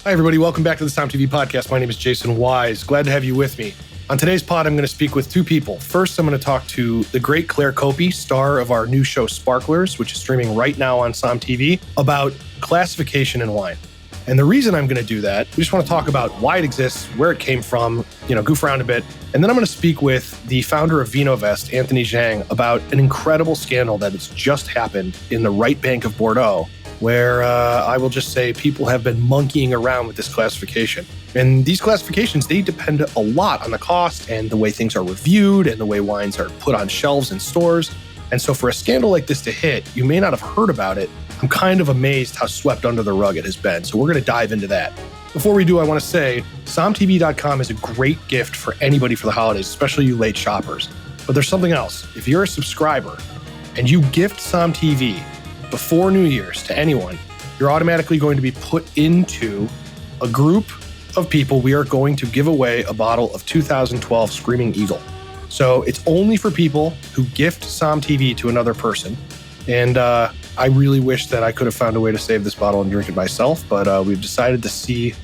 Hi, everybody. Welcome back to the Somm TV podcast. My name is Jason Wise. Glad to have you with me. On today's pod, I'm going to speak with two people. First, I'm going to talk to the great Claire Coppi, star of our new show Sparklers, which is streaming right now on Somm TV, about classification in wine. And the reason I'm going to do that, we just want to talk about why it exists, where it came from, goof around a bit. And then I'm going to speak with the founder of VinoVest, Anthony Zhang, about an incredible scandal that has just happened in the right bank of Bordeaux, where I will just say people have been monkeying around with this classification. And these classifications, they depend a lot on the cost and the way things are reviewed and the way wines are put on shelves in stores. And so for a scandal like this to hit, you may not have heard about it. I'm kind of amazed how swept under the rug it has been. So we're going to dive into that. Before we do, I want to say SommTV.com is a great gift for anybody for the holidays, especially you late shoppers. But there's something else. If you're a subscriber and you gift Somm TV before New Year's to anyone, you're automatically going to be put into a group of people. We are going to give away a bottle of 2012 Screaming Eagle. So it's only for people who gift Somm TV to another person. And I really wish that I could have found a way to save this bottle and drink it myself, but we've decided to see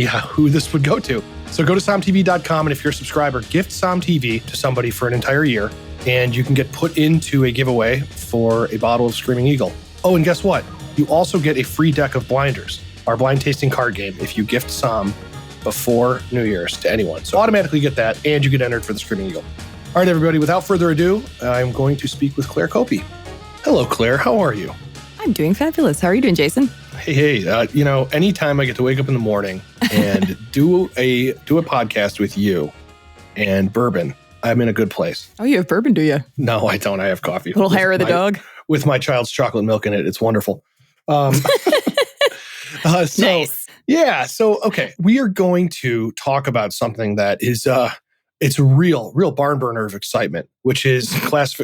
who this would go to. So go to SommTV.com, and if you're a subscriber, gift Somm TV to somebody for an entire year, and you can get put into a giveaway for a bottle of Screaming Eagle. Oh, and guess what? You also get a free deck of Blinders, our blind tasting card game, if you gift Somm before New Year's to anyone. So automatically get that, and you get entered for the Screaming Eagle. All right, everybody, without further ado, I'm going to speak with Claire Coppi. Hello, Claire. How are you? I'm doing fabulous. How are you doing, Jason? Hey, anytime I get to wake up in the morning and do a podcast with you and bourbon, I'm in a good place. Oh, you have bourbon, do you? No, I don't. I have coffee. A little hair of the dog? With my child's chocolate milk in it. It's wonderful. Nice. Yeah. So, okay. We are going to talk about something that is, it's a real barn burner of excitement, which is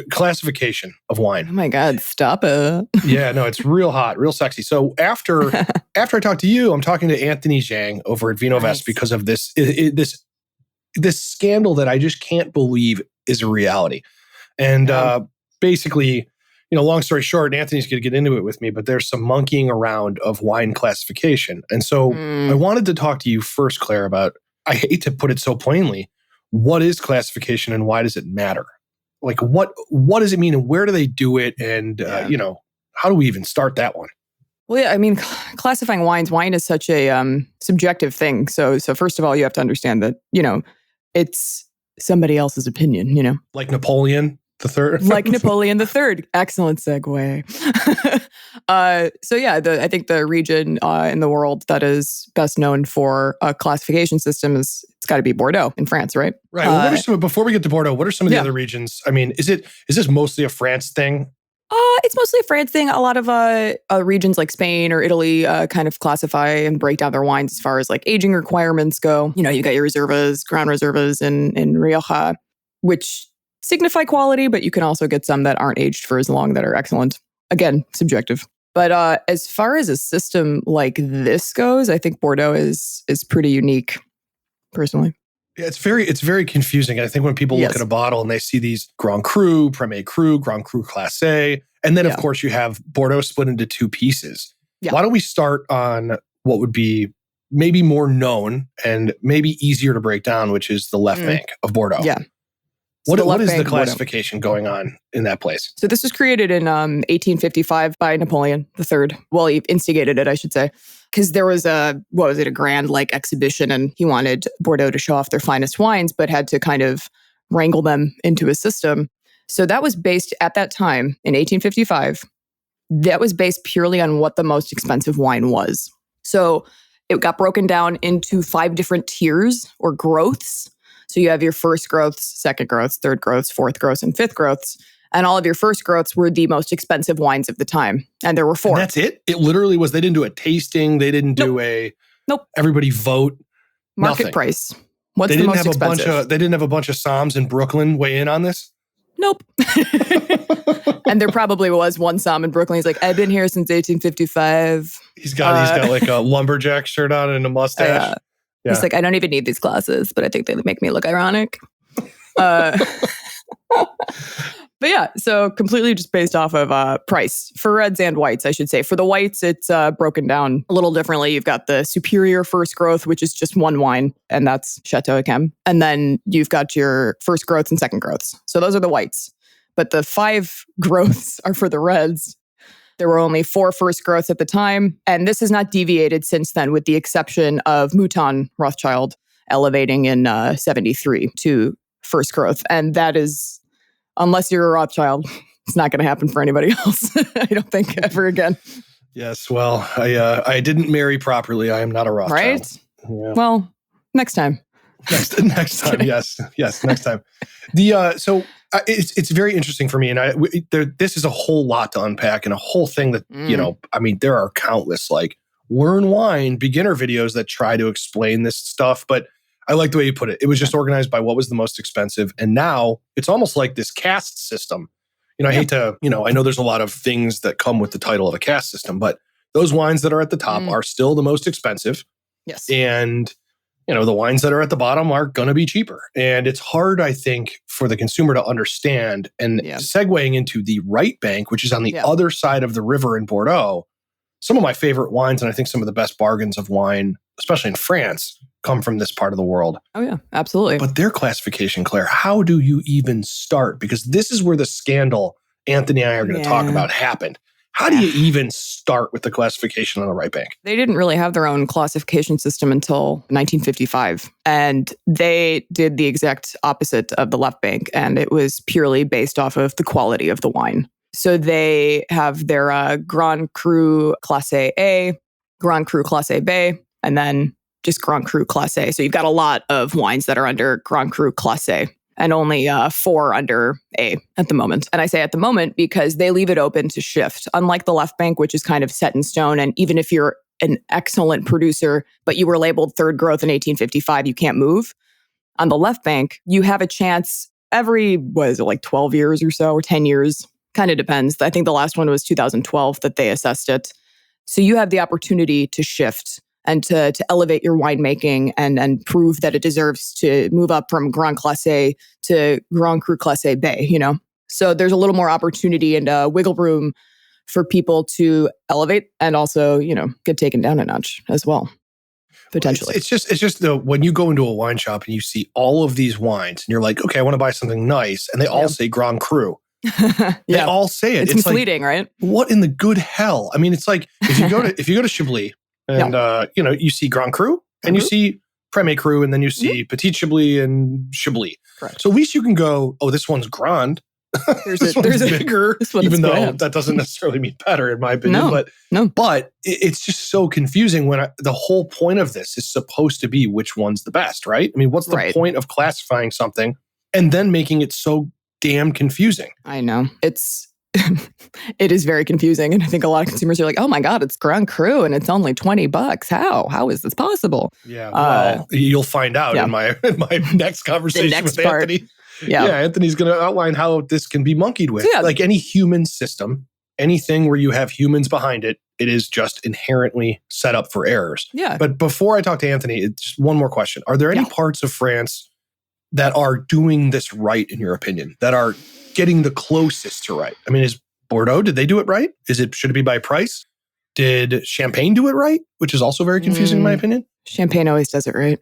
classification of wine. Oh my God, stop it. Yeah, no, it's real hot, real sexy. So after I talk to you, I'm talking to Anthony Zhang over at VinoVest Nice. because of this scandal that I just can't believe is a reality. And basically, long story short, and Anthony's going to get into it with me, but there's some monkeying around of wine classification. And so I wanted to talk to you first, Claire, about, I hate to put it so plainly, what is classification and why does it matter? Like, what does it mean and where do they do it? And, how do we even start that one? Well, yeah, I mean, classifying wine is such a subjective thing. So first of all, you have to understand that, it's somebody else's opinion, Like Napoleon III? Like Napoleon III. Excellent segue. I think the region in the world that is best known for a classification system it's got to be Bordeaux in France, right? Right. Well, before we get to Bordeaux, what are some of the other regions? I mean, is this mostly a France thing? It's mostly a France thing. A lot of regions like Spain or Italy kind of classify and break down their wines as far as like aging requirements go. You got your reservas, Grand Reservas in Rioja, which signify quality, but you can also get some that aren't aged for as long that are excellent. Again, subjective. But as far as a system like this goes, I think Bordeaux is pretty unique, personally. Yeah, it's very confusing. I think when people look at a bottle and they see these Grand Cru, Premier Cru, Grand Cru Classé, and then of course you have Bordeaux split into two pieces. Yeah. Why don't we start on what would be maybe more known and maybe easier to break down, which is the left bank of Bordeaux. Yeah. What is the classification going on in that place? So this was created in 1855 by Napoleon III. Well, he instigated it, I should say. Because there was a grand exhibition, and he wanted Bordeaux to show off their finest wines, but had to kind of wrangle them into a system. So that was based at that time in 1855. That was based purely on what the most expensive wine was. So it got broken down into 5 different tiers or growths. So you have your first growths, second growths, third growths, fourth growths, and fifth growths. And all of your first growths were the most expensive wines of the time. And there were 4. And that's it? It literally was, they didn't do a tasting. They didn't do everybody vote. Market nothing. Price. What's the most expensive? They didn't have a bunch of Somms in Brooklyn weigh in on this? Nope. And there probably was one Somm in Brooklyn. He's like, I've been here since 1855. He's got like a lumberjack shirt on and a mustache. He's like, I don't even need these glasses, but I think they make me look ironic. But yeah, so completely just based off of price for reds and whites, I should say. For the whites, it's broken down a little differently. You've got the superior first growth, which is just one wine, and that's Chateau Angelus. And then you've got your first growths and second growths. So those are the whites. But the 5 growths are for the reds. There were only 4 first growths at the time, and this has not deviated since then, with the exception of Mouton Rothschild elevating in 73 to first growth. And that is, unless you're a Rothschild, it's not going to happen for anybody else. I don't think ever again. Yes, well, I didn't marry properly. I am not a Rothschild. Right? Yeah. Well, next time. Next time, yes, next time. It's very interesting for me, and this is a whole lot to unpack, and a whole thing that there are countless like learn wine beginner videos that try to explain this stuff, but I like the way you put it. It was just organized by what was the most expensive, and now it's almost like this caste system. I hate to, I know there's a lot of things that come with the title of a caste system, but those wines that are at the top are still the most expensive. Yes, and the wines that are at the bottom are going to be cheaper. And it's hard, I think, for the consumer to understand. And segueing into the right bank, which is on the other side of the river in Bordeaux, some of my favorite wines, and I think some of the best bargains of wine, especially in France, come from this part of the world. Oh, yeah, absolutely. But their classification, Claire, how do you even start? Because this is where the scandal Anthony and I are going to talk about happened. How do you even start with the classification on the right bank? They didn't really have their own classification system until 1955. And they did the exact opposite of the left bank. And it was purely based off of the quality of the wine. So they have their Grand Cru Classé A, Grand Cru Classé B, and then just Grand Cru Classé. So you've got a lot of wines that are under Grand Cru Classé, and only 4 under A at the moment. And I say at the moment because they leave it open to shift. Unlike the left bank, which is kind of set in stone. And even if you're an excellent producer, but you were labeled third growth in 1855, you can't move. On the left bank, you have a chance every, 12 years or so, or 10 years? Kind of depends. I think the last one was 2012 that they assessed it. So you have the opportunity to shift and to elevate your winemaking and prove that it deserves to move up from Grand Classé to Grand Cru Classé B, So there's a little more opportunity and wiggle room for people to elevate and also, get taken down a notch as well, potentially. It's just when you go into a wine shop and you see all of these wines and you're like, okay, I want to buy something nice. And they all say Grand Cru. They all say it. It's misleading, right? What in the good hell? I mean, it's like if you go to Chablis, and, you see Grand Cru and you see Premier Cru and then you see Petit Chablis and Chablis. Correct. So at least you can go, oh, this one's Grand. This one's bigger, even though that doesn't necessarily mean better in my opinion. But it's just so confusing when the whole point of this is supposed to be which one's the best, right? I mean, what's the point of classifying something and then making it so damn confusing? I know. It is very confusing. And I think a lot of consumers are like, oh my God, it's Grand Cru and it's only $20. How is this possible? Yeah. Well, you'll find out in my next conversation with Anthony. Yeah, Anthony's going to outline how this can be monkeyed with. Yeah. Like any human system, anything where you have humans behind it, it is just inherently set up for errors. Yeah. But before I talk to Anthony, just one more question. Are there any parts of France that are doing this right, in your opinion, that are getting the closest to right? I mean, is Bordeaux, did they do it right? Should it be by price? Did Champagne do it right? Which is also very confusing in my opinion. Champagne always does it right.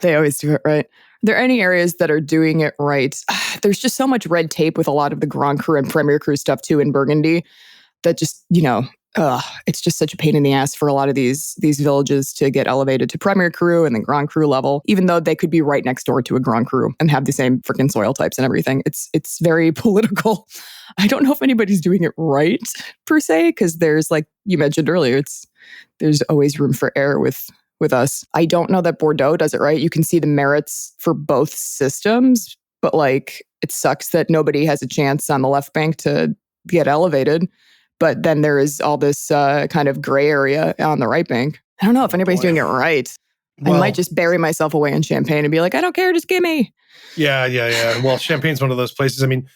They always do it right. Are there any areas that are doing it right? There's just so much red tape with a lot of the Grand Cru and Premier Cru stuff too in Burgundy that just, it's just such a pain in the ass for a lot of these villages to get elevated to Premier Cru and then Grand Cru level, even though they could be right next door to a Grand Cru and have the same freaking soil types and everything. It's very political. I don't know if anybody's doing it right per se, because there's, like you mentioned earlier, there's always room for error with us. I don't know that Bordeaux does it right. You can see the merits for both systems, but it sucks that nobody has a chance on the left bank to get elevated. But then there is all this kind of gray area on the right bank. I don't know if anybody's doing it right. Well, I might just bury myself away in Champagne and be like, I don't care, just give me. Yeah. Well, Champagne's one of those places. I mean,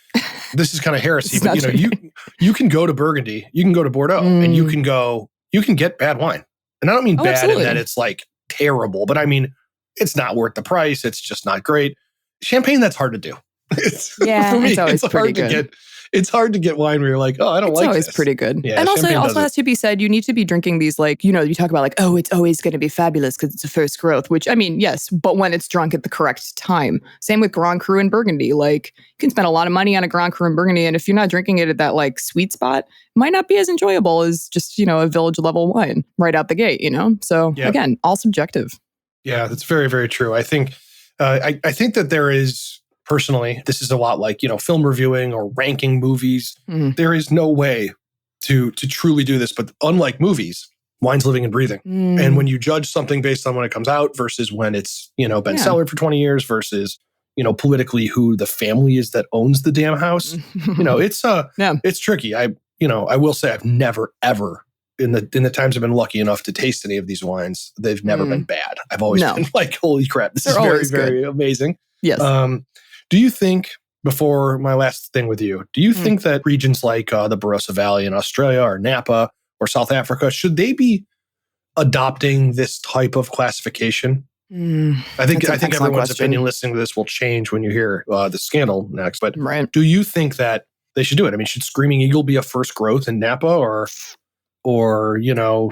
this is kind of heresy, but you can go to Burgundy, you can go to Bordeaux, and you can get bad wine. And I don't mean bad in that it's like terrible, but I mean, it's not worth the price. It's just not great. champagne, that's hard to do. Yeah, for me, it's always pretty hard good. to get. It's hard to get wine where you're like, oh, I don't like this. It's always pretty good. Yeah, and also, it champagne also does has to be said, you need to be drinking these like, you talk about like, oh, it's always going to be fabulous because it's a first growth, which I mean, yes, but when it's drunk at the correct time. Same with Grand Cru and Burgundy. Like you can spend a lot of money on a Grand Cru and Burgundy. And if you're not drinking it at that like sweet spot, it might not be as enjoyable as just, a village level wine right out the gate, So again, all subjective. Yeah, that's very, very true. I think, I think that there is, personally, this is a lot like, film reviewing or ranking movies. Mm-hmm. There is no way to truly do this, but unlike movies, wine's living and breathing. And when you judge something based on when it comes out versus when it's, been cellared for 20 years versus, politically who the family is that owns the damn house, it's tricky. I will say I've never, ever in the times I've been lucky enough to taste any of these wines, they've never been bad. I've always been like, holy crap, this is very, very amazing. Yes. Do you think, before my last thing with you, do you think that regions like the Barossa Valley in Australia or Napa or South Africa, should they be adopting this type of classification? I think everyone's opinion listening to this will change when you hear the scandal next. But do you think that they should do it? I mean, should Screaming Eagle be a first growth in Napa or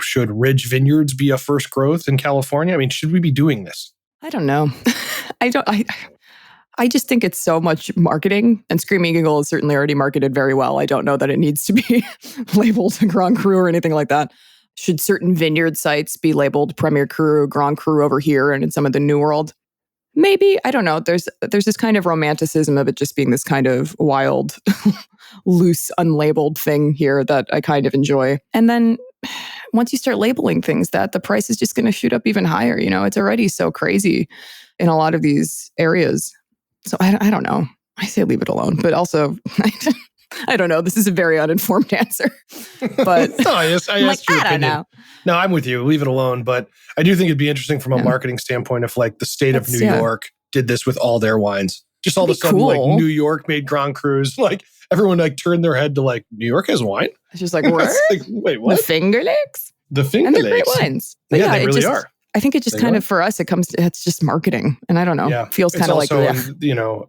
should Ridge Vineyards be a first growth in California? I mean, should we be doing this? I don't know. I just think it's so much marketing, and Screaming Eagle is certainly already marketed very well. I don't know that it needs to be labeled Grand Cru or anything like that. Should certain vineyard sites be labeled Premier Cru, Grand Cru over here and in some of the New World? Maybe. I don't know. There's this kind of romanticism of it just being this kind of wild, loose, unlabeled thing here that I kind of enjoy. And then once you start labeling things, the price is just going to shoot up even higher. It's already so crazy in a lot of these areas. So I don't know. I say leave it alone, but also I don't know. This is a very uninformed answer. But no, I asked your opinion. I don't know. No, I'm with you. Leave it alone. But I do think it'd be interesting from a marketing standpoint if like the state of New York did this with all their wines. Just all of a sudden, like New York made Grand Crus. Like everyone like turned their head to like, New York has wine? It's just like, what? Like, wait, what? The Finger Lakes? The Finger Lakes. And they're great wines. But they really are. I think it just kind of, for us, it's just marketing. And I don't know. It feels kind of like,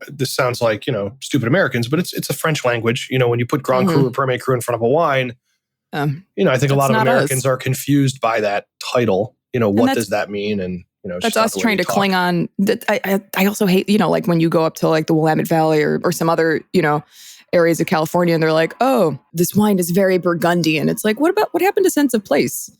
this sounds like, stupid Americans, but it's a French language. When you put Grand Cru or Premier Cru in front of a wine, I think a lot of Americans are confused by that title. What does that mean? And, that's us trying to cling on. I also hate, like when you go up to like the Willamette Valley or some other, areas of California and they're like, oh, this wine is very Burgundian. It's like, what happened to sense of place?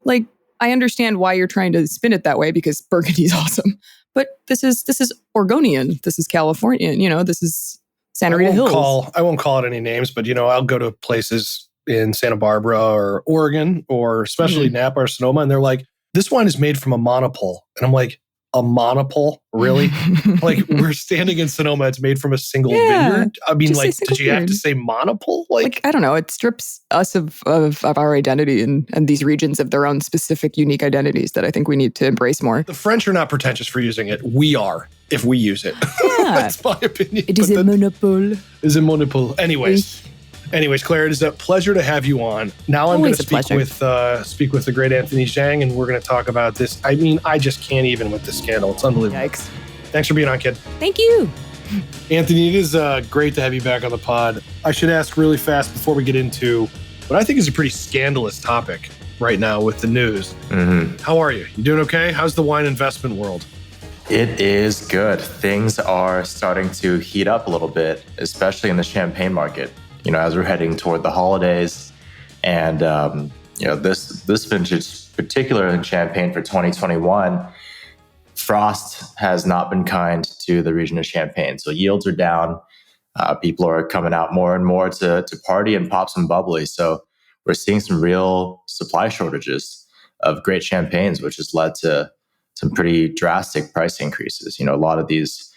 Like, I understand why you're trying to spin it that way because Burgundy is awesome, but this is Oregonian. This is Californian. This is Santa Rita Hills. I won't call it any names, but I'll go to places in Santa Barbara or Oregon or especially Napa or Sonoma, and they're like, "This wine is made from a monopole," and I'm like, "A monopole, really?" Like we're standing in Sonoma, it's made from a single vineyard. I mean, like, did you have to say monopole? Like I don't know. It strips us of our identity and these regions of their own specific, unique identities that I think we need to embrace more. The French are not pretentious for using it. We are, if we use it. Yeah. That's my opinion. It is a monopole. Is a monopole. Anyways, Claire, it is a pleasure to have you on. Now I'm going to speak with the great Anthony Zhang, and we're going to talk about this. I mean, I just can't even with this scandal. It's unbelievable. Yikes. Thanks for being on, kid. Thank you. Anthony, it is great to have you back on the pod. I should ask really fast before we get into what I think is a pretty scandalous topic right now with the news. How are you? You doing okay? How's the wine investment world? It is good. Things are starting to heat up a little bit, especially in the champagne market. As we're heading toward the holidays, and this vintage, particularly in champagne for 2021, frost has not been kind to the region of Champagne. So yields are down. People are coming out more and more to party and pop some bubbly. So we're seeing some real supply shortages of great champagnes, which has led to some pretty drastic price increases. A lot of these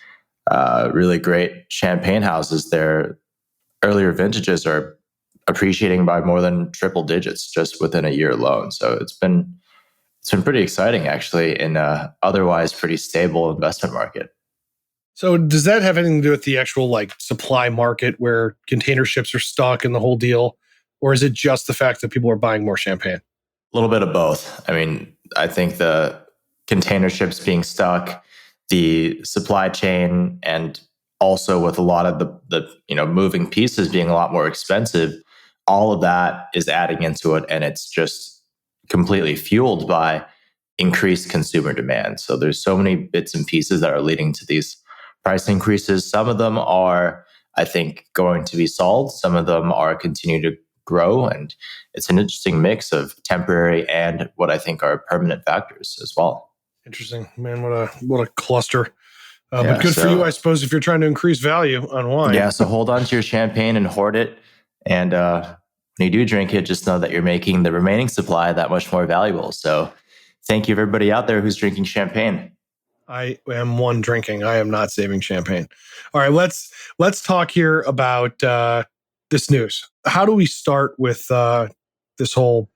really great champagne houses, their earlier vintages are appreciating by more than triple digits just within a year alone. So it's been pretty exciting, actually, in a otherwise pretty stable investment market. So does that have anything to do with the actual supply market where container ships are stuck and the whole deal? Or is it just the fact that people are buying more champagne? A little bit of both. I mean, I think the container ships being stuck, the supply chain, and also with a lot of the moving pieces being a lot more expensive, all of that is adding into it, and it's just completely fueled by increased consumer demand. So there's so many bits and pieces that are leading to these price increases. Some of them are, I think, going to be solved. Some of them are continuing to grow, and it's an interesting mix of temporary and what I think are permanent factors as well. Interesting, man. What a cluster. But good for you, I suppose, if you're trying to increase value on wine. Yeah, so hold on to your champagne and hoard it. And when you do drink it, just know that you're making the remaining supply that much more valuable. So thank you, everybody out there who's drinking champagne. I am one drinking. I am not saving champagne. All right, let's talk here about this news. How do we start with this whole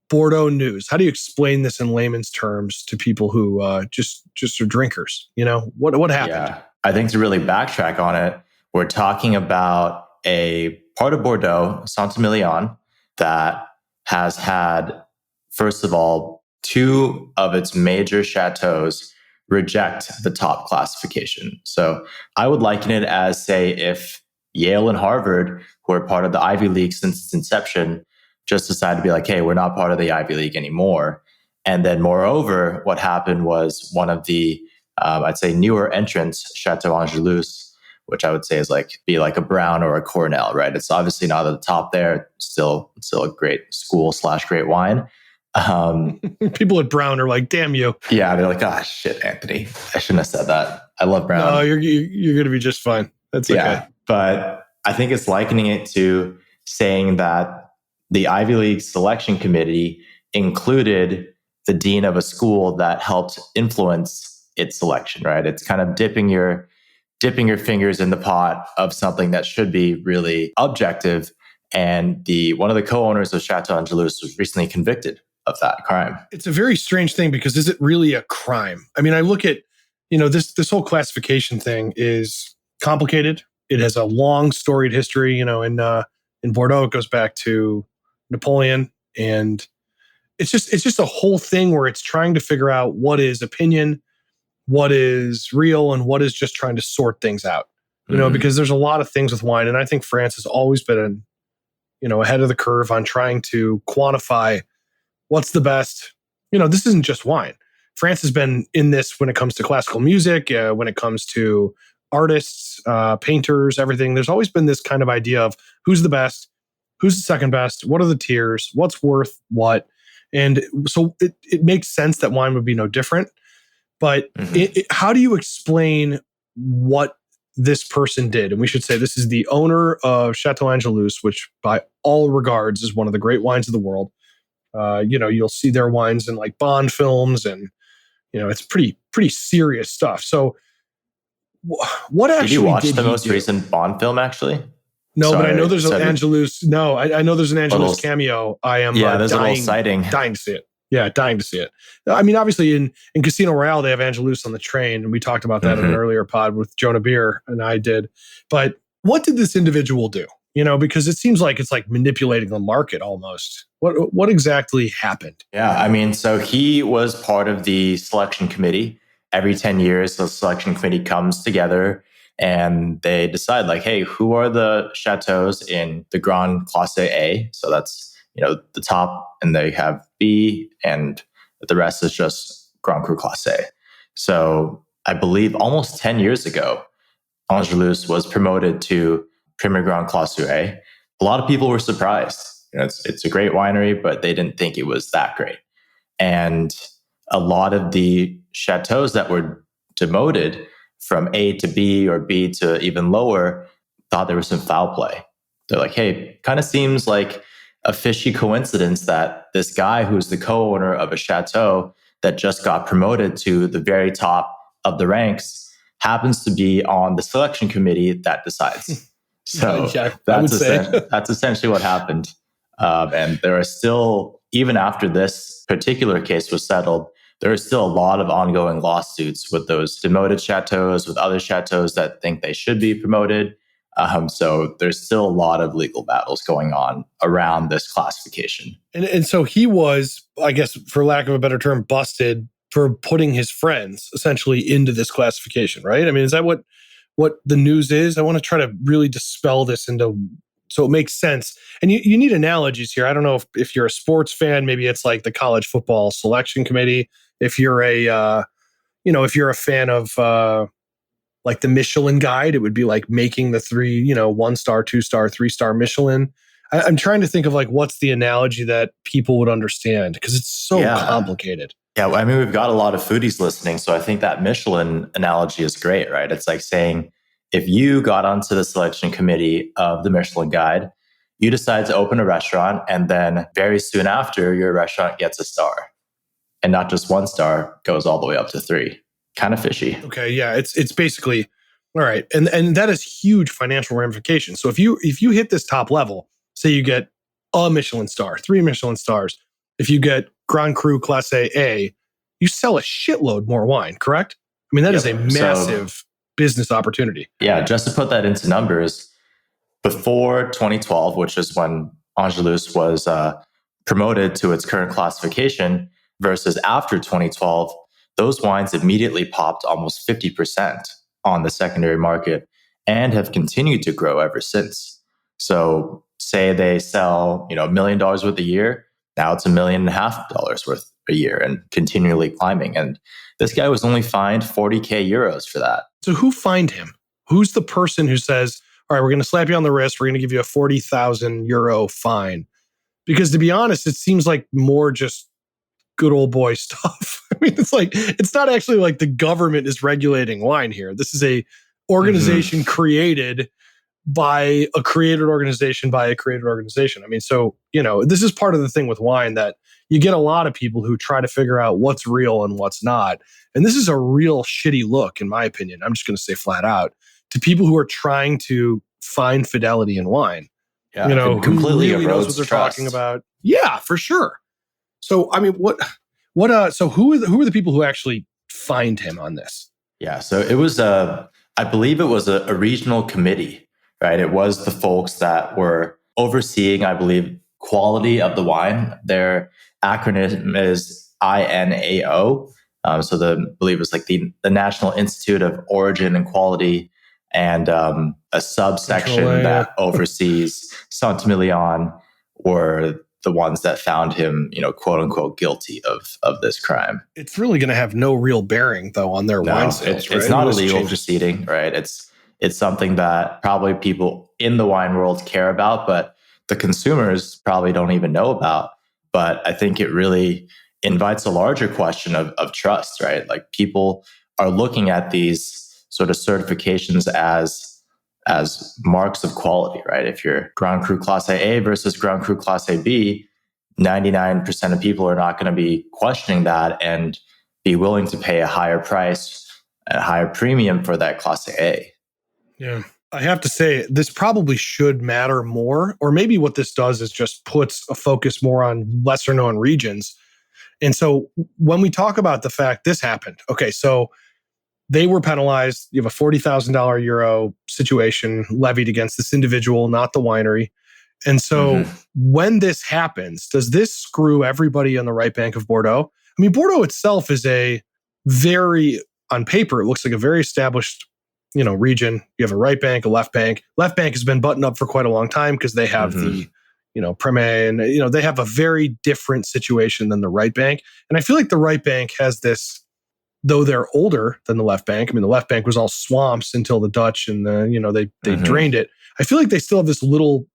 Bordeaux news? How do you explain this in layman's terms to people who just are drinkers? What happened? Yeah, I think to really backtrack on it, we're talking about a part of Bordeaux, Saint-Emilion, that has had, first of all, 2 of its major chateaus reject the top classification. So I would liken it as, say, if Yale and Harvard, who are part of the Ivy League since its inception, just decided to be like, hey, we're not part of the Ivy League anymore. And then moreover, what happened was one of the, I'd say, newer entrants, Chateau Angelus, which I would say is be like a Brown or a Cornell, right? It's obviously not at the top there. Still a great school / great wine. People at Brown are like, damn you. Yeah, they're like, ah, shit, Anthony. I shouldn't have said that. I love Brown. No, you're going to be just fine. That's okay. Yeah, but I think it's likening it to saying that the Ivy League selection committee included the dean of a school that helped influence its selection, right? It's kind of dipping your fingers in the pot of something that should be really objective. And one of the co-owners of Chateau Angelus was recently convicted of that crime. It's a very strange thing, because is it really a crime? I mean, I look at, this whole classification thing is complicated. It has a long storied history, in Bordeaux. It goes back to Napoleon, and it's just a whole thing where it's trying to figure out what is opinion, what is real, and what is just trying to sort things out. Because there's a lot of things with wine, and I think France has always been, ahead of the curve on trying to quantify what's the best. This isn't just wine. France has been in this when it comes to classical music, when it comes to artists, painters, everything. There's always been this kind of idea of who's the best, who's the second best, what are the tiers, what's worth what. And so it makes sense that wine would be no different. But how do you explain what this person did? And we should say this is the owner of Chateau Angelus, which by all regards is one of the great wines of the world. You'll see their wines in like Bond films, and it's pretty serious stuff. So what actually did you watch the most do? Recent Bond film, actually? No, but I know there's an Angelus. No, I know there's an Angelus cameo. I am there's a little sighting. Dying to see it. Yeah, dying to see it. I mean, obviously in Casino Royale, they have Angelus on the train, and we talked about that in an earlier pod with Jonah Beer, and I did. But what did this individual do? Because it seems like it's like manipulating the market almost. What exactly happened? Yeah, I mean, so he was part of the selection committee. Every 10 years, the selection committee comes together and they decide like, hey, who are the chateaus in the Grand Classe A? So that's, the top, and they have B, and the rest is just Grand Cru Classe. So I believe almost 10 years ago, Angelus was promoted to Premier Grand Classe A. A lot of people were surprised. It's a great winery, but they didn't think it was that great. And a lot of the chateaus that were demoted from A to B or B to even lower thought there was some foul play. They're like, hey, kind of seems like a fishy coincidence that this guy who's the co-owner of a chateau that just got promoted to the very top of the ranks happens to be on the selection committee that decides. So that's essentially what happened. And there are still, even after this particular case was settled, there are still a lot of ongoing lawsuits with those demoted chateaus, with other chateaus that think they should be promoted. So there's still a lot of legal battles going on around this classification. And so he was, I guess, for lack of a better term, busted for putting his friends essentially into this classification, right? I mean, is that what the news is? I want to try to really dispel this into so it makes sense. And you need analogies here. I don't know if you're a sports fan, maybe it's like the college football selection committee. If you're if you're a fan of like the Michelin guide, it would be like making the 3, 1-star, 2-star, 3-star Michelin. I'm trying to think of like what's the analogy that people would understand because it's so complicated. Yeah, well, I mean, we've got a lot of foodies listening, so I think that Michelin analogy is great, right? It's like saying if you got onto the selection committee of the Michelin guide, you decide to open a restaurant, and then very soon after, your restaurant gets a star. And not just 1 star, goes all the way up to 3. Kind of fishy. Okay, yeah, it's basically all right, and that is huge financial ramifications. So if you hit this top level, say you get a Michelin star, 3 Michelin stars, if you get Grand Cru Class A, you sell a shitload more wine, correct? I mean, that is a massive business opportunity. Yeah, just to put that into numbers, before 2012, which is when Angelus was promoted to its current classification, versus after 2012, those wines immediately popped almost 50% on the secondary market and have continued to grow ever since. So say they sell, $1 million worth a year, now it's $1.5 million worth a year and continually climbing. And this guy was only fined 40K euros for that. So who fined him? Who's the person who says, all right, we're going to slap you on the wrist, we're going to give you a 40,000 euro fine? Because to be honest, it seems like more just good old boy stuff. I mean, it's not actually like the government is regulating wine here. This is a organization created by a created organization by a created organization. I mean, so, this is part of the thing with wine that you get a lot of people who try to figure out what's real and what's not. And this is a real shitty look, in my opinion. I'm just going to say flat out to people who are trying to find fidelity in wine. Yeah, completely who really knows what they're talking about. Yeah, for sure. So, I mean, so who are the people who actually fined him on this? Yeah, so it was I believe it was a regional committee, right? It was the folks that were overseeing, I believe, quality of the wine. Their acronym is INAO. I believe it's like the National Institute of Origin and Quality, and a subsection that oversees Saint-Emilion were the ones that found him, quote unquote, guilty of this crime. It's really going to have no real bearing, though, on their wine sales. It's not a legal proceeding, right? It's something that probably people in the wine world care about, but the consumers probably don't even know about. But I think it really invites a larger question of trust, right? Like people are looking at these sort of certifications as marks of quality, right? If you're Grand Cru Class A versus Grand Cru Class AB, 99% of people are not going to be questioning that and be willing to pay a higher price, a higher premium for that Class A. Yeah. I have to say, this probably should matter more, or maybe what this does is just puts a focus more on lesser known regions. And so when we talk about the fact this happened, okay, so they were penalized. You have a €40,000 euro situation levied against this individual, not the winery. And so when this happens, does this screw everybody on the right bank of Bordeaux? I mean, Bordeaux itself is on paper, it looks like a very established, region. You have a right bank, a left bank. Left bank has been buttoned up for quite a long time because they have the, Premier, and, they have a very different situation than the right bank. And I feel like the right bank has this, though they're older than the left bank. I mean, the left bank was all swamps until the Dutch and they drained it. I feel like they still have this little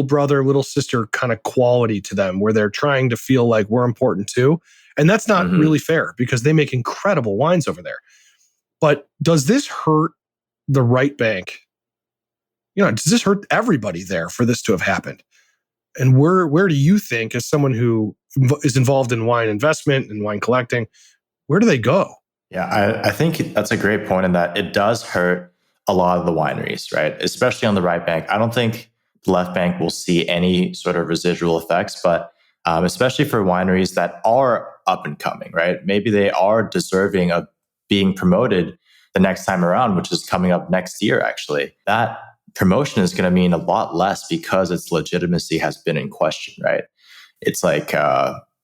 brother, little sister kind of quality to them where they're trying to feel like we're important too. And that's not really fair because they make incredible wines over there. But does this hurt the right bank? Does this hurt everybody there for this to have happened? And where do you think, as someone who is involved in wine investment and wine collecting, where do they go? Yeah, I think that's a great point in that it does hurt a lot of the wineries, right? Especially on the right bank. I don't think the left bank will see any sort of residual effects, but especially for wineries that are up and coming, right? Maybe they are deserving of being promoted the next time around, which is coming up next year, actually. That promotion is going to mean a lot less because its legitimacy has been in question, right? It's like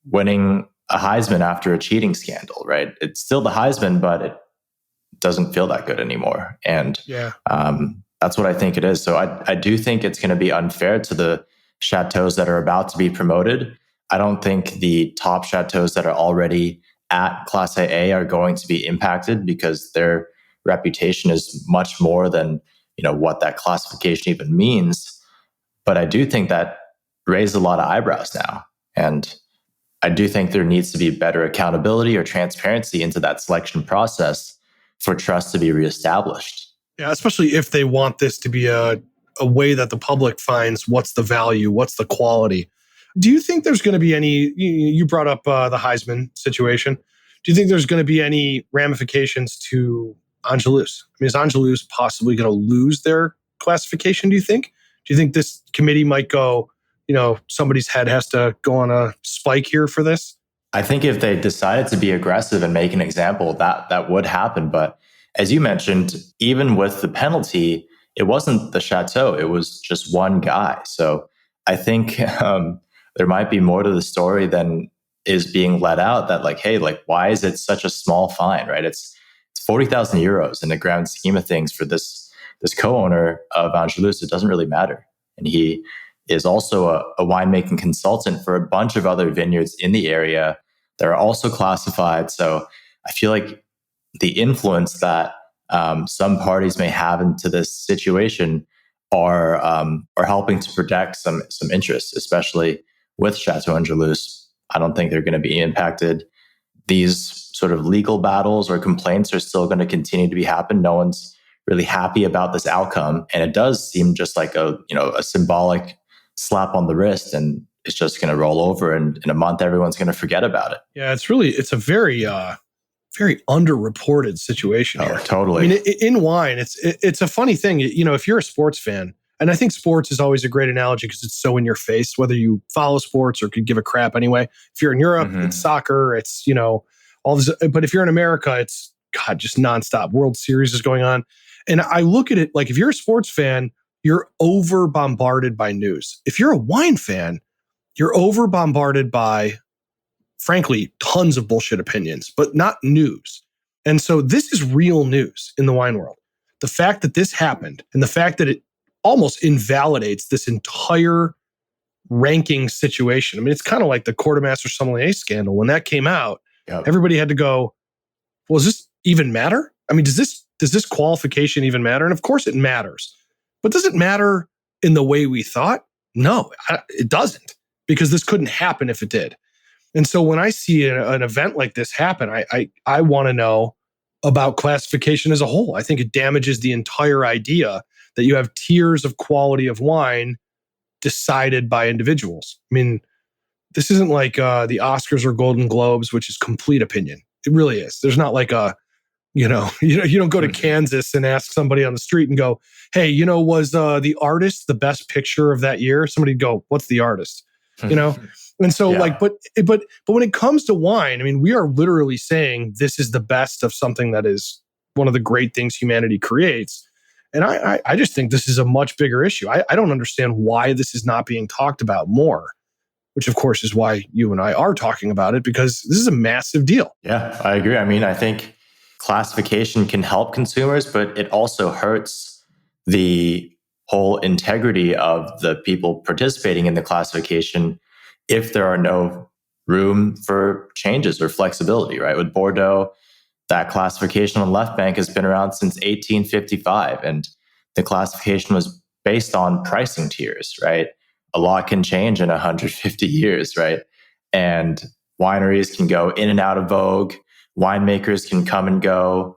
winning a Heisman after a cheating scandal, right? It's still the Heisman, but it doesn't feel that good anymore. And that's what I think it is. So I do think it's going to be unfair to the chateaus that are about to be promoted. I don't think the top chateaus that are already at Class AA are going to be impacted because their reputation is much more than what that classification even means. But I do think that raised a lot of eyebrows now. And I do think there needs to be better accountability or transparency into that selection process for trust to be reestablished. Yeah, especially if they want this to be a way that the public finds what's the value, what's the quality. Do you think there's going to be any, you brought up the Heisman situation. Do you think there's going to be any ramifications to Angelus? I mean, is Angelus possibly going to lose their classification, do you think? Do you think this committee might go, somebody's head has to go on a spike here for this? I think if they decided to be aggressive and make an example, that would happen. But as you mentioned, even with the penalty, it wasn't the chateau. It was just one guy. So I think there might be more to the story than is being let out, that why is it such a small fine, right? It's 40,000 euros in the grand scheme of things for this co-owner of Angelus. It doesn't really matter. And he is also a winemaking consultant for a bunch of other vineyards in the area that are also classified. So I feel like the influence that some parties may have into this situation are helping to protect some interests, especially with Chateau Angelus. I don't think they're going to be impacted. These sort of legal battles or complaints are still going to continue to be happen. No one's really happy about this outcome, and it does seem just like a symbolic slap on the wrist, and it's just going to roll over, and in a month everyone's going to forget about it. Yeah, it's a very very underreported situation here. Totally. I mean, in wine, it's a funny thing. If you're a sports fan, and I think sports is always a great analogy because it's so in your face, whether you follow sports or could give a crap anyway. If you're in Europe, it's soccer, it's, all this. But if you're in America, it's, God, just nonstop. World Series is going on. And I look at it like, if you're a sports fan, you're over bombarded by news. If you're a wine fan, you're over bombarded by, frankly, tons of bullshit opinions, but not news. And so this is real news in the wine world. The fact that this happened and the fact that it almost invalidates this entire ranking situation. I mean, it's kind of like the quartermaster sommelier scandal. When that came out, everybody had to go, well, does this even matter? I mean, does this qualification even matter? And of course it matters. But does it matter in the way we thought? No, it doesn't, because this couldn't happen if it did. And so when I see an event like this happen, I want to know about classification as a whole. I think it damages the entire idea that you have tiers of quality of wine decided by individuals. I mean, this isn't like the Oscars or Golden Globes, which is complete opinion. It really is. There's not like you don't go to Kansas and ask somebody on the street and go, hey, was the artist the best picture of that year? Somebody'd go, what's the artist? And so but when it comes to wine, I mean, we are literally saying this is the best of something that is one of the great things humanity creates. And I just think this is a much bigger issue. I don't understand why this is not being talked about more, which of course is why you and I are talking about it, because this is a massive deal. Yeah, I agree. I mean, I think classification can help consumers, but it also hurts the whole integrity of the people participating in the classification if there are no room for changes or flexibility, right? With Bordeaux, that classification on left bank has been around since 1855, and the classification was based on pricing tiers, right? A lot can change in 150 years, right? And wineries can go in and out of vogue. Winemakers can come and go.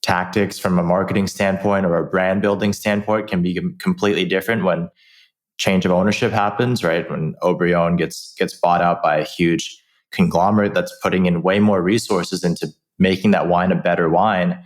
Tactics from a marketing standpoint or a brand building standpoint can be completely different when change of ownership happens, right? When Aubryon gets bought out by a huge conglomerate that's putting in way more resources into making that wine a better wine,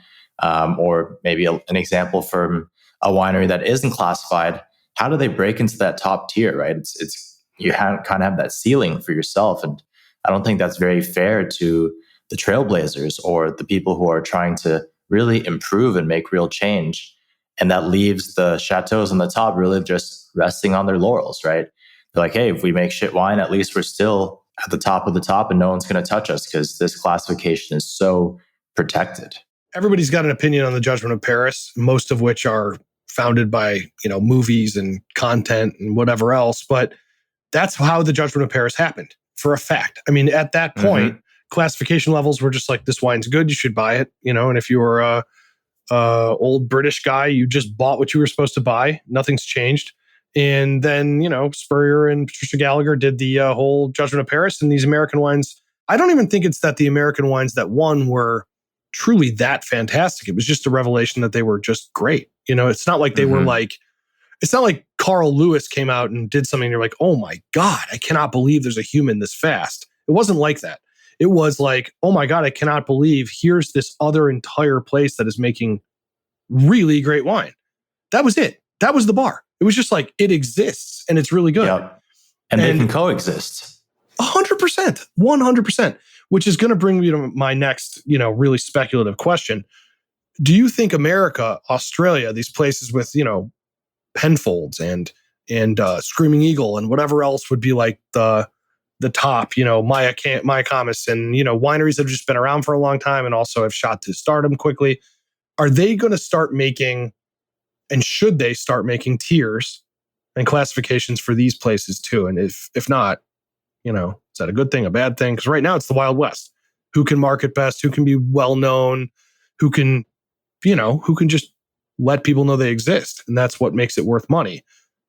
or maybe an example from a winery that isn't classified. How do they break into that top tier, right? It's you kind of have that ceiling for yourself, and I don't think that's very fair to the trailblazers or the people who are trying to really improve and make real change. And that leaves the chateaus on the top really just resting on their laurels, right? They're like, hey, if we make shit wine, at least we're still at the top of the top, and no one's going to touch us because this classification is so protected. Everybody's got an opinion on the Judgment of Paris, most of which are founded by, movies and content and whatever else. But that's how the Judgment of Paris happened, for a fact. I mean, at that point, classification levels were just like, this wine's good, you should buy it. And if you were a old British guy, you just bought what you were supposed to buy. Nothing's changed. And then, Spurrier and Patricia Gallagher did the whole Judgment of Paris, and these American wines. I don't even think it's that the American wines that won were truly that fantastic. It was just a revelation that they were just great. It's not like they were like, it's not like Carl Lewis came out and did something and you're like, oh my God, I cannot believe there's a human this fast. It wasn't like that. It was like, oh my God, I cannot believe here's this other entire place that is making really great wine. That was it. That was the bar. It was just like, it exists and it's really good. Yep. And they can coexist. 100%, 100%, which is going to bring me to my next, really speculative question. Do you think America, Australia, these places with, Penfolds and Screaming Eagle and whatever else would be like the top, Mayacamas and, wineries that have just been around for a long time and also have shot to stardom quickly. Are they going to start making, and should they start making tiers and classifications for these places too? And if not, is that a good thing, a bad thing? Because right now it's the Wild West. Who can market best? Who can be well known? Who can just let people know they exist? And that's what makes it worth money.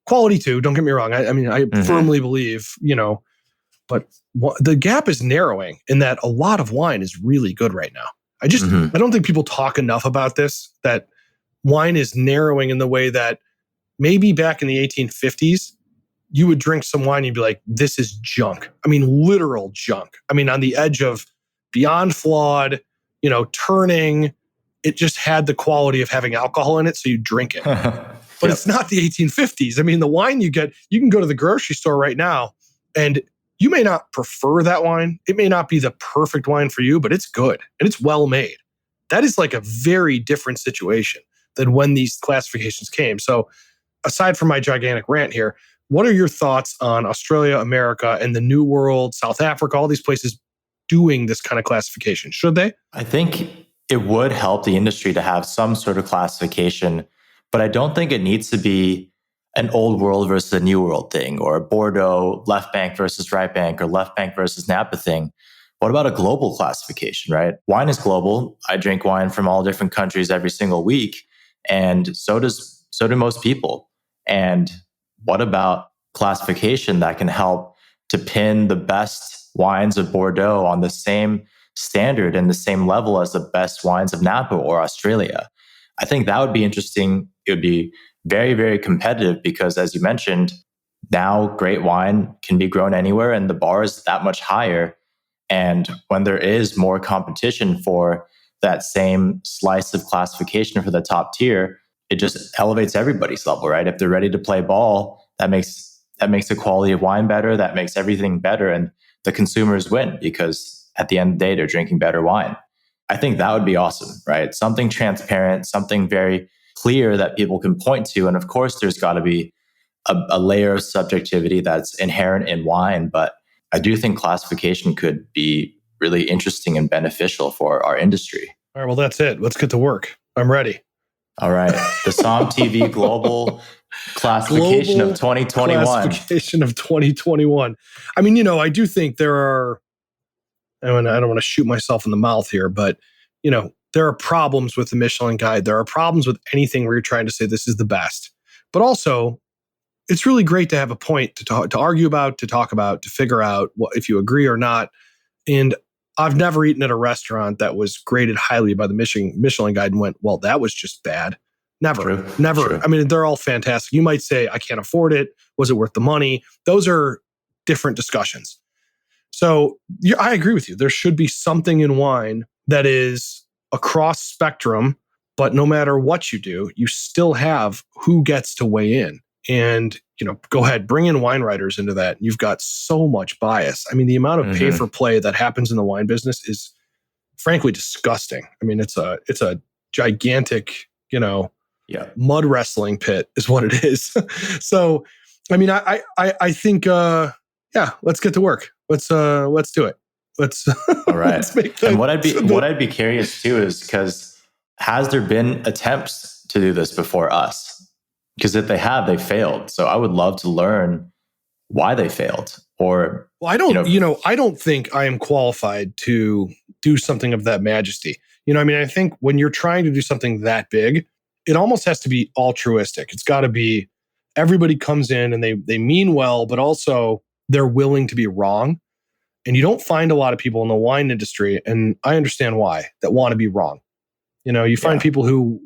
Quality too, don't get me wrong. I firmly believe, but the gap is narrowing in that a lot of wine is really good right now. I don't think people talk enough about this, that wine is narrowing in the way that maybe back in the 1850s, you would drink some wine and you'd be like, this is junk. I mean, literal junk. I mean, on the edge of beyond flawed, turning. It just had the quality of having alcohol in it, so you drink it. But it's not the 1850s. I mean, the wine you get, you can go to the grocery store right now, and you may not prefer that wine. It may not be the perfect wine for you, but it's good, and it's well made. That is like a very different situation than when these classifications came. So aside from my gigantic rant here, what are your thoughts on Australia, America, and the New World, South Africa, all these places doing this kind of classification? Should they? I think it would help the industry to have some sort of classification, but I don't think it needs to be an old world versus a new world thing, or a Bordeaux left bank versus right bank, or left bank versus Napa thing. What about a global classification, right? Wine is global. I drink wine from all different countries every single week, and so do most people. And what about classification that can help to pin the best wines of Bordeaux on the same standard and the same level as the best wines of Napa or Australia? I think that would be interesting. It would be very, very competitive because, as you mentioned, now great wine can be grown anywhere and the bar is that much higher. And when there is more competition for that same slice of classification for the top tier, it just elevates everybody's level, right? If they're ready to play ball, that makes the quality of wine better. That makes everything better. And the consumers win because at the end of the day, they're drinking better wine. I think that would be awesome, right? Something transparent, something very clear that people can point to. And of course, there's got to be a layer of subjectivity that's inherent in wine. But I do think classification could be really interesting and beneficial for our industry. All right, well, that's it. Let's get to work. I'm ready. All right. The SOM TV Global Classification of 2021. Classification of 2021. I mean, I do think there are, I don't want to shoot myself in the mouth here, but, there are problems with the Michelin Guide. There are problems with anything where you're trying to say this is the best. But also, it's really great to have a point to argue about, to talk about, to figure out if you agree or not. And I've never eaten at a restaurant that was graded highly by the Michelin Guide and went, well, that was just bad. Never. True. I mean, they're all fantastic. You might say, I can't afford it. Was it worth the money? Those are different discussions. So I agree with you. There should be something in wine that is across spectrum, but no matter what you do, you still have who gets to weigh in. And, go ahead, bring in wine writers into that. You've got so much bias. I mean, the amount of pay for play that happens in the wine business is frankly disgusting. I mean, it's a gigantic, mud wrestling pit is what it is. So, I mean, I think, let's get to work. Let's do it. Let's All right. let's make and what I'd be curious too is because has there been attempts to do this before us? Because if they have, they failed. So I would love to learn why they failed. Or I don't think I am qualified to do something of that majesty. I think when you're trying to do something that big, it almost has to be altruistic. It's got to be everybody comes in and they mean well, but also they're willing to be wrong. And you don't find a lot of people in the wine industry, and I understand why, that want to be wrong. You find people who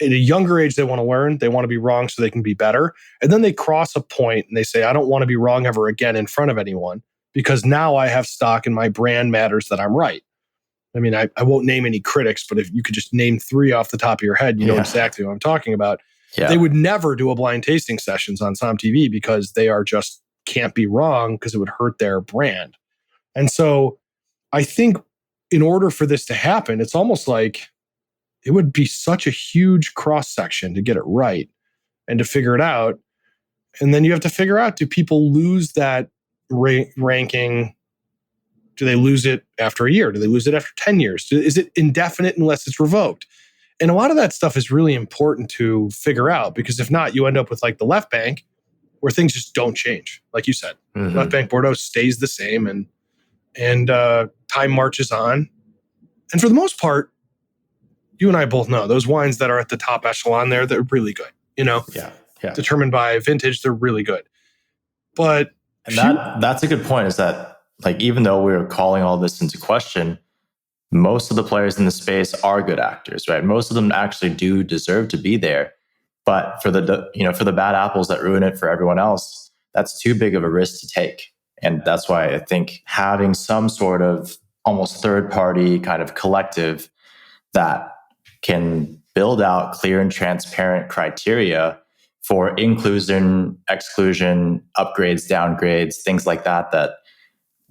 at a younger age, they want to learn, they want to be wrong so they can be better. And then they cross a point and they say, I don't want to be wrong ever again in front of anyone because now I have stock and my brand matters that I'm right. I mean, I won't name any critics, but if you could just name 3 off the top of your head, you know exactly what I'm talking about. Yeah. They would never do a blind tasting sessions on Som TV because they are just can't be wrong because it would hurt their brand. And so I think in order for this to happen, it's almost like it would be such a huge cross section to get it right and to figure it out. And then you have to figure out, do people lose that ranking? Do they lose it after a year? Do they lose it after 10 years? Is it indefinite unless it's revoked? And a lot of that stuff is really important to figure out because if not, you end up with like the left bank where things just don't change. Like you said, left bank Bordeaux stays the same and time marches on. And for the most part, you and I both know those wines that are at the top echelon there, they're really good. Yeah. Determined by vintage, they're really good. But that's a good point, is that like, even though we're calling all this into question, most of the players in the space are good actors, right? Most of them actually do deserve to be there. But for the bad apples that ruin it for everyone else, that's too big of a risk to take. And that's why I think having some sort of almost third-party kind of collective that can build out clear and transparent criteria for inclusion, exclusion, upgrades, downgrades, things like that, that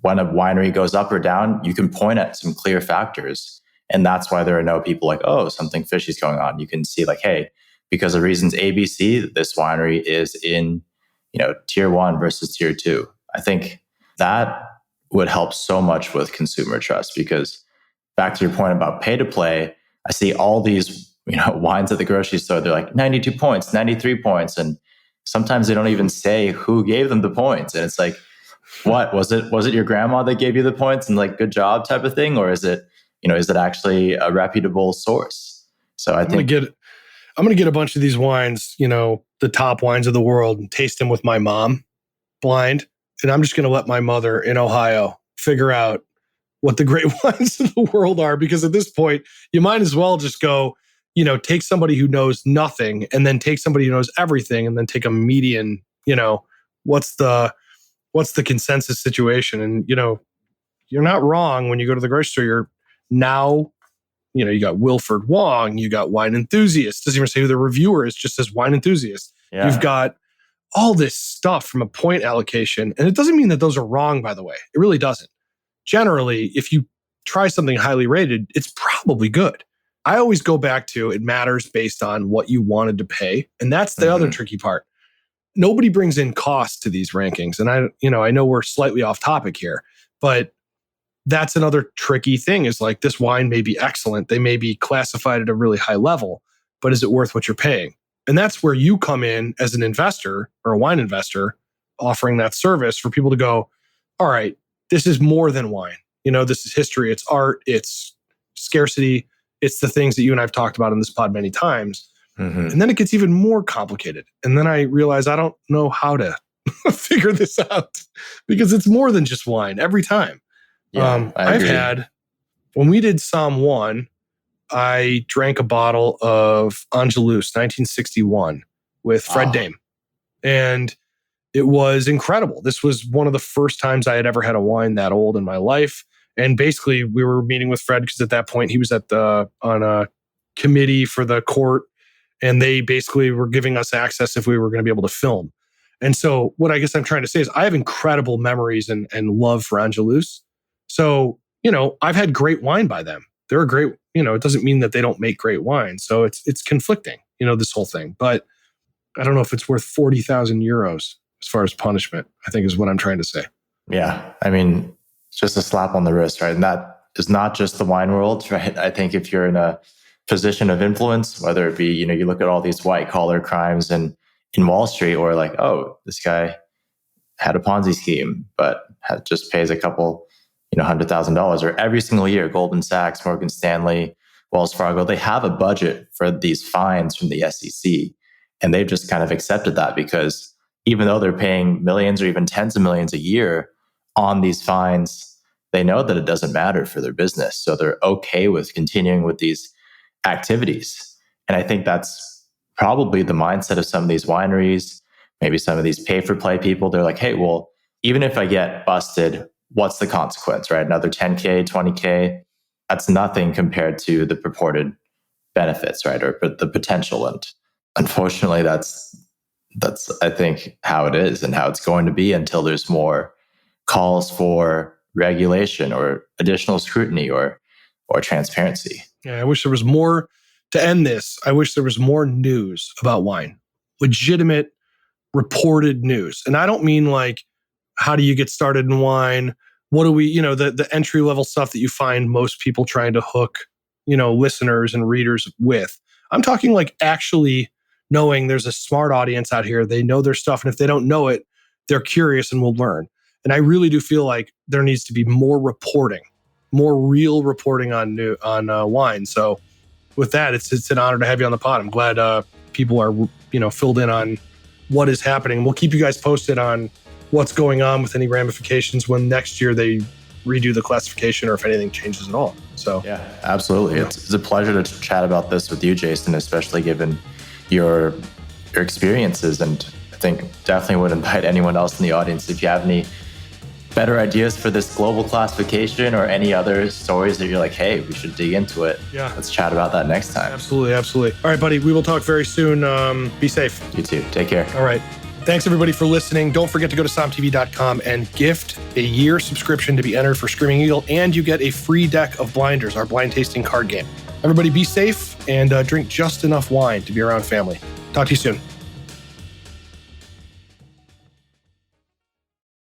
when a winery goes up or down, you can point at some clear factors. And that's why there are no people like, oh, something fishy is going on. You can see like, hey, because of reasons ABC, this winery is in, tier 1 versus tier 2. I think that would help so much with consumer trust, because back to your point about pay to play, I see all these, wines at the grocery store. They're like 92 points, 93 points. And sometimes they don't even say who gave them the points. And it's like, what was it your grandma that gave you the points and like, good job type of thing? Or is it actually a reputable source? So I'm going to get a bunch of these wines, the top wines of the world, and taste them with my mom blind. And I'm just going to let my mother in Ohio figure out what the great wines of the world are. Because at this point, you might as well just go, take somebody who knows nothing and then take somebody who knows everything and then take a median, what's the consensus situation? And, you're not wrong when you go to the grocery store. You're now, you got Wilford Wong, you got Wine Enthusiast. Doesn't even say who the reviewer is, just says Wine Enthusiast. Yeah. You've got all this stuff from a point allocation. And it doesn't mean that those are wrong, by the way. It really doesn't. Generally, if you try something highly rated, it's probably good. I always go back to it matters based on what you wanted to pay. And that's the other tricky part. Nobody brings in cost to these rankings. And I know we're slightly off topic here, but that's another tricky thing is like this wine may be excellent. They may be classified at a really high level, but is it worth what you're paying? And that's where you come in as an investor or a wine investor offering that service for people to go, all right, this is more than wine. This is history. It's art. It's scarcity. It's the things that you and I've talked about in this pod many times. And then it gets even more complicated. And then I realize I don't know how to figure this out because it's more than just wine every time. Yeah, I've had, when we did Som 1, I drank a bottle of Angelus 1961 with Fred Dame. And it was incredible. This was one of the first times I had ever had a wine that old in my life. And basically we were meeting with Fred because at that point he was on a committee for the court. And they basically were giving us access if we were going to be able to film. And so what I guess I'm trying to say is I have incredible memories and love for Angelus. So, I've had great wine by them. They're a great, it doesn't mean that they don't make great wine. So it's conflicting, this whole thing. But I don't know if it's worth 40,000 euros as far as punishment, I think is what I'm trying to say. Yeah. I mean, it's just a slap on the wrist, right? And that is not just the wine world, right? I think if you're in a position of influence, whether it be, you look at all these white collar crimes in Wall Street, or like, oh, this guy had a Ponzi scheme, but just pays a couple, $100,000, or every single year, Goldman Sachs, Morgan Stanley, Wells Fargo, they have a budget for these fines from the SEC. And they've just kind of accepted that, because even though they're paying millions or even tens of millions a year on these fines, they know that it doesn't matter for their business. So they're okay with continuing with these activities. And I think that's probably the mindset of some of these wineries, maybe some of these pay-for-play people. They're like, hey, well, even if I get busted, what's the consequence, right? Another 10K, 20K, that's nothing compared to the purported benefits, right? Or the potential. And unfortunately, that's I think how it is and how it's going to be until there's more calls for regulation or additional scrutiny or transparency. Yeah, I wish there was more to end this. I wish there was more news about wine, legitimate reported news. And I don't mean like, how do you get started in wine? What do we, the entry level stuff that you find most people trying to hook, listeners and readers with. I'm talking like actually knowing there's a smart audience out here. They know their stuff. And if they don't know it, they're curious and will learn. And I really do feel like there needs to be more reporting, more real reporting on wine. So with that, it's an honor to have you on the pod. I'm glad people are, filled in on what is happening. We'll keep you guys posted on what's going on with any ramifications when next year they redo the classification, or if anything changes at all. So yeah, absolutely. It's a pleasure to chat about this with you, Jason, especially given your experiences. And I think definitely would invite anyone else in the audience, if you have any better ideas for this global classification or any other stories that you're like, hey, we should dig into it. Yeah. Let's chat about that next time. Absolutely. All right, buddy. We will talk very soon. Be safe. You too. Take care. All right. Thanks, everybody, for listening. Don't forget to go to somtv.com and gift a year subscription to be entered for Screaming Eagle, and you get a free deck of Blinders, our blind tasting card game. Everybody be safe and drink just enough wine to be around family. Talk to you soon.